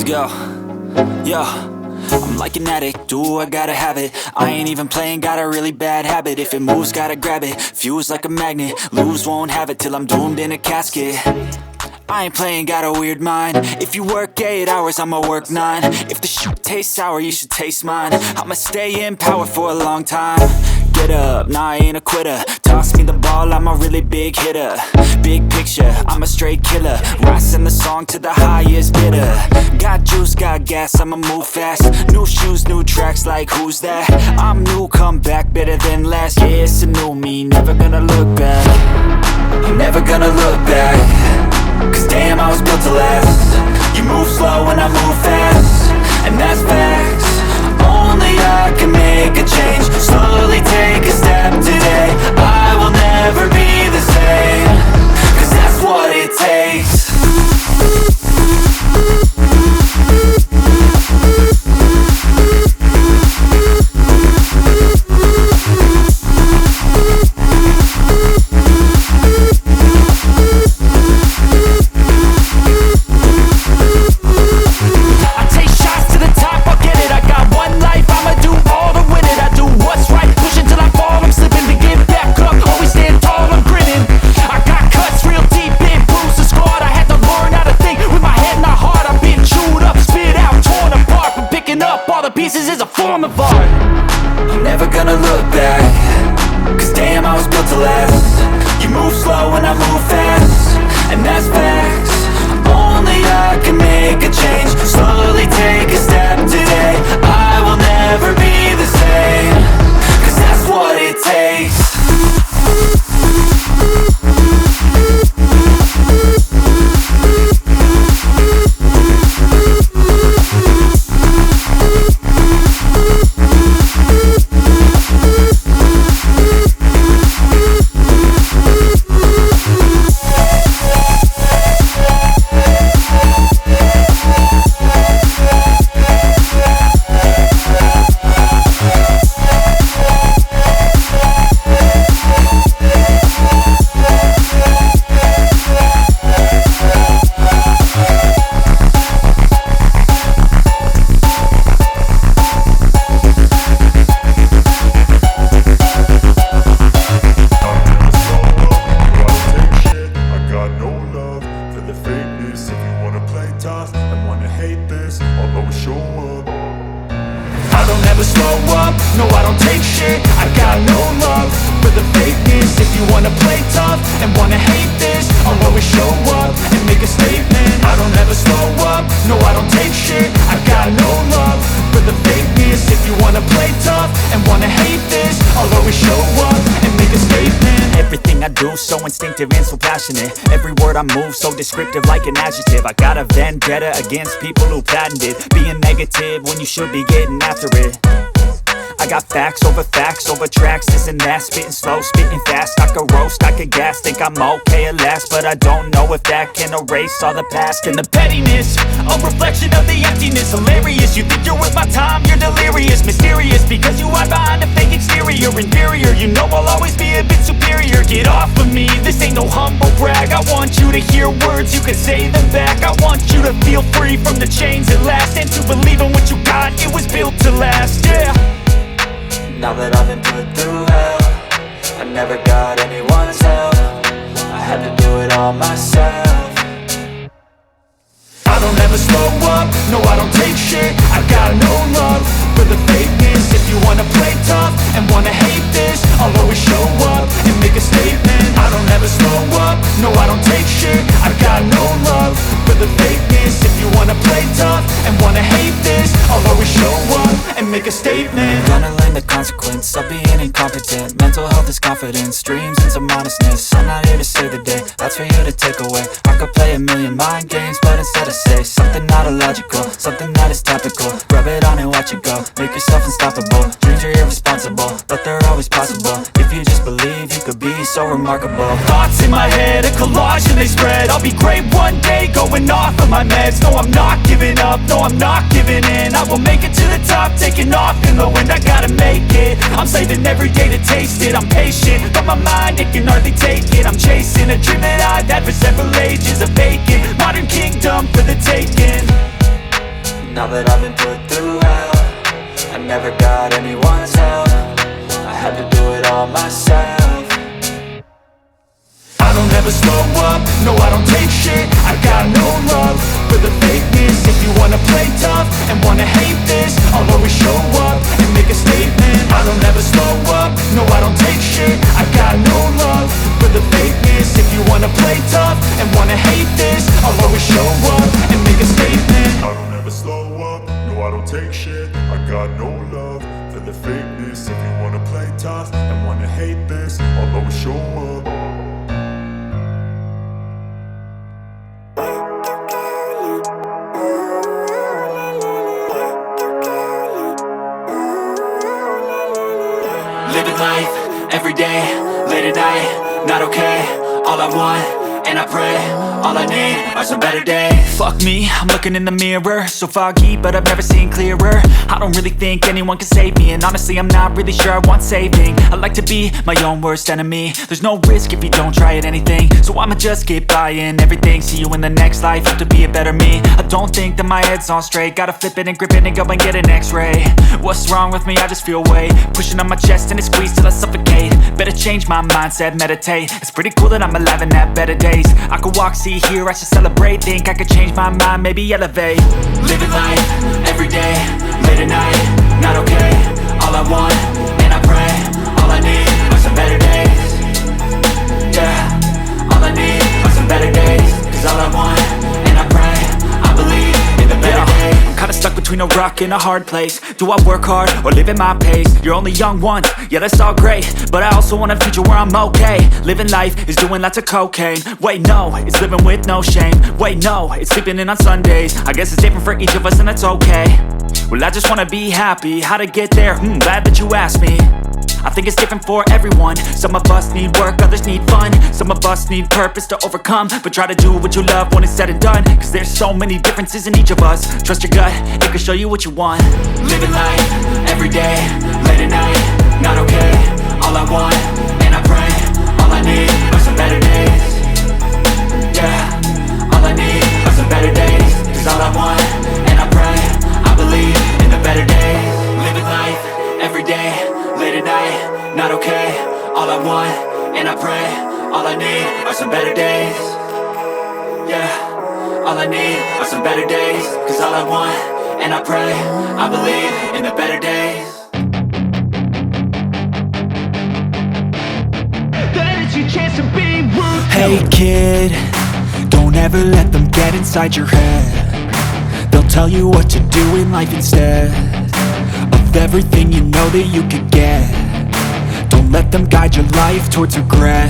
Let's go. Yo, I'm like an addict, do I gotta have it. I ain't even playing, got a really bad habit. If it moves, gotta grab it, fuse like a magnet. Lose, won't have it till I'm doomed in a casket. I ain't playing, got a weird mind. If you work 8 hours, I'ma work 9. If the shit tastes sour, you should taste mine. I'ma stay in power for a long time. Get up, nah, I ain't a quitter. Toss me the ball, I'm a really big hitter. Big picture, I'm a straight killer. Rising the song to the highest bidder. Got juice, got gas, I'ma move fast. New shoes, new tracks, like who's that? I'm new, come back, better than last. Yeah, it's a new me, never gonna look back. I'm never gonna look back. Cause damn, I was built to last. You move slow and I move fast, and that's facts. Only I can make a change. Slowly take a step today. I will never be the same. Cause that's what it takes. Pieces is a form of art. I'm never gonna look back. Cause damn, I was built to last. You move slow and I move fast, and that's facts. Only I can make a change. Slowly take a step today. I will never be the same. Cause that's what it takes. Slow up, no I don't take shit. I got no love for the fakeness. If you wanna play tough and wanna hate this, I'll always show up and make a statement. I don't ever slow up, no I don't take shit. I got no love for the fakeness. If you wanna play tough and wanna hate this, I'll always show up and make a statement. Everything I do so instinctive and so passionate. Every word I move so descriptive like an adjective. I got a vendetta against people who patented being negative when you should be getting after it. I got facts over tracks, this and that. Spitting slow, spitting fast. I could roast, I could gas. Think I'm okay at last, but I don't know if that can erase all the past. And the pettiness, a reflection of the emptiness. Hilarious, you think you're worth my time, you're delirious. Mysterious, because you hide behind a fake exterior. Inferior, you know I'll always be a bit superior. Get off of me, this ain't no humble brag. I want you to hear words, you can say them back. I want you to feel free from the chains at last, and to believe in what you got, it was built to last, yeah. Now that I've been put through hell, I never got anyone's help. I had to do it all myself. I don't ever slow up, no I don't take shit. I got no love for the fakeness. If you wanna play tough and wanna hate this, I'll always show up and make a statement. I don't ever slow up, no I don't take shit. I got no love for the fakeness. If you wanna play tough and wanna hate this, I'll always show up and make a statement. Gonna learn the consequence of being incompetent. Mental health is confidence, dreams and some honestness. I'm not here to save the day, that's for you to take away. I could play a million mind games, but instead I say something not illogical, something that is topical. Rub it on and watch it go, make yourself unstoppable. Dreams are irresponsible, but they're always possible. If you just believe, you could be so remarkable. Thoughts in my head, a collage and they spread. I'll be great one day, going off of my meds. No, I'm not giving up, no, I'm not giving in. I will make it to the top, taking off in the wind. I gotta make it, I'm saving every day to taste it. I'm patient, but my mind, it can hardly take it. I'm chasing a dream that I've had for several ages. A vacant, modern kingdom for the taking. Now that I've been put through hell, I never got anyone's help. I had to do it all myself. I don't ever slow up, no I don't take shit. I got no love for the fakeness. If you wanna play tough and wanna hate this, I'll always show up and make a statement. I don't ever slow up, no I don't take shit. I got no love for the fakeness. If you wanna play tough and wanna hate this, I'll always show up and make a statement. I don't ever slow up, no I don't take shit. I got no love for the fakeness. If you wanna play tough and wanna hate this, I'll always show up. Living life, everyday, late at night, not okay. All I want, and I pray, all I need are some better days. Fuck me, I'm looking in the mirror, so foggy, but I've never seen clearer. I don't really think anyone can save me, and honestly I'm not really sure I want saving. I like to be my own worst enemy. There's no risk if you don't try at anything, so I'ma just keep buying everything. See you in the next life, have to be a better me. I don't think that my head's on straight, gotta flip it and grip it and go and get an x-ray. What's wrong with me? I just feel weight pushing on my chest and it squeezes till I suffocate. Better change my mindset, meditate. It's pretty cool that I'm alive and have better days. I could walk, see, hear, I should celebrate. Think I could change my mind, maybe elevate. Living life, everyday, late at night, not okay. All I want, and I pray, all I need are some better days. Yeah, all I need are some better days. Cause all I want, and I pray, I believe in the better days. I'm kinda stuck between a rock and a hard place. Do I work hard or live at my pace? You're only young once, yeah that's all great, but I also want a future where I'm okay. Living life is doing lots of cocaine. Wait no, it's living with no shame. Wait no, it's sleeping in on Sundays. I guess it's different for each of us and that's okay. Well I just wanna be happy, how to get there? Glad that you asked me. I think it's different for everyone. Some of us need work, others need fun. Some of us need purpose to overcome. But try to do what you love when it's said and done, cause there's so many differences in each of us. Trust your gut, it can show you what you want. Living life, everyday, late at night, not okay. All I want, and I pray, all I need are some better days. Yeah, all I need are some better days. Cause all I want, and I pray, I believe in the better days. Living life, everyday, late at night, not okay. All I want, and I pray, all I need are some better days. Yeah, all I need are some better days. Cause all I want, and I pray, I believe in the better days. Hey kid, don't ever let them get inside your head. They'll tell you what to do in life instead of everything you know that you could get. Don't let them guide your life towards regret.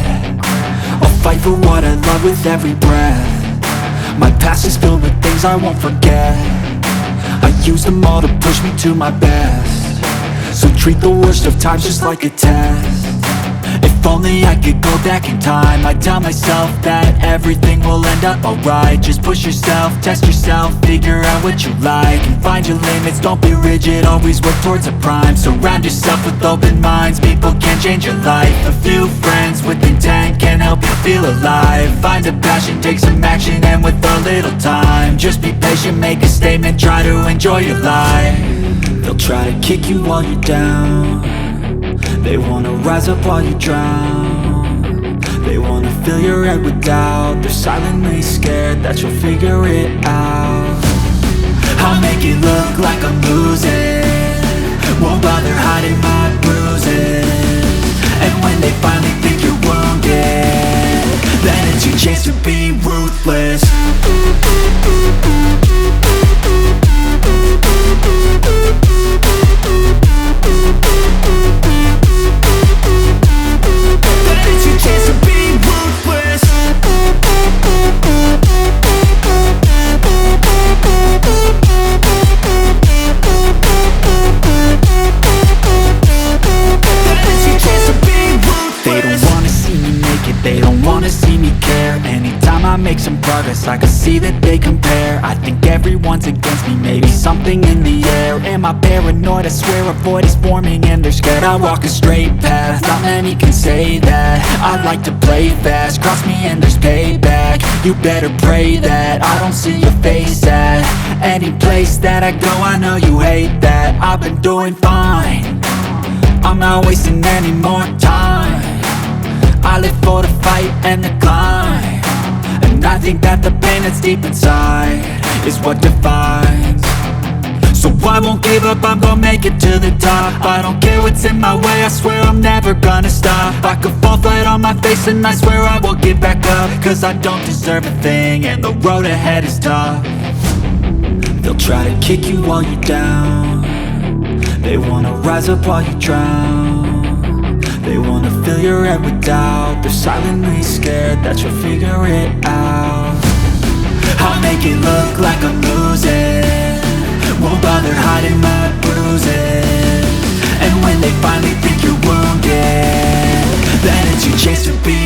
I'll fight for what I love with every breath. My past is filled with things I won't forget. I use them all to push me to my best. So treat the worst of times just like a test. If only I could go back in time, I'd tell myself that everything will end up alright. Just push yourself, test yourself, figure out what you like, and find your limits, don't be rigid, always work towards a prime. Surround yourself with open minds, people can change your life. A few friends with intent can help you feel alive. Find a passion, take some action, and with a little time, just be patient, make a statement, try to enjoy your life. They'll try to kick you while you're down. They wanna rise up while you drown. They wanna fill your head with doubt. They're silently scared that you'll figure it out. I'll make it look like I'm losing, won't bother hiding my bruises. And when they finally think you're wounded, then it's your chance to be ruthless. they don't wanna see me care. Anytime I make some progress, I can see that they compare. I think everyone's against me, maybe something in the air. Am I paranoid? I swear a void is forming and they're scared. I walk a straight path, not many can say that. I like to play fast, cross me and there's payback. You better pray that I don't see your face at any place that I go. I know you hate that. I've been doing fine, I'm not wasting any more time. I live for the fight and the climb, and I think that the pain that's deep inside is what defines. So I won't give up, I'm gonna make it to the top. I don't care what's in my way, I swear I'm never gonna stop. I could fall flat on my face and I swear I will get back up, cause I don't deserve a thing and the road ahead is tough. They'll try to kick you while you're down, they wanna rise up while you drown. They wanna fill your head with doubt, they're silently scared that you'll figure it out. I'll make it look like I'm losing, won't bother hiding my bruises. And when they finally think you're wounded, then it's your chance to be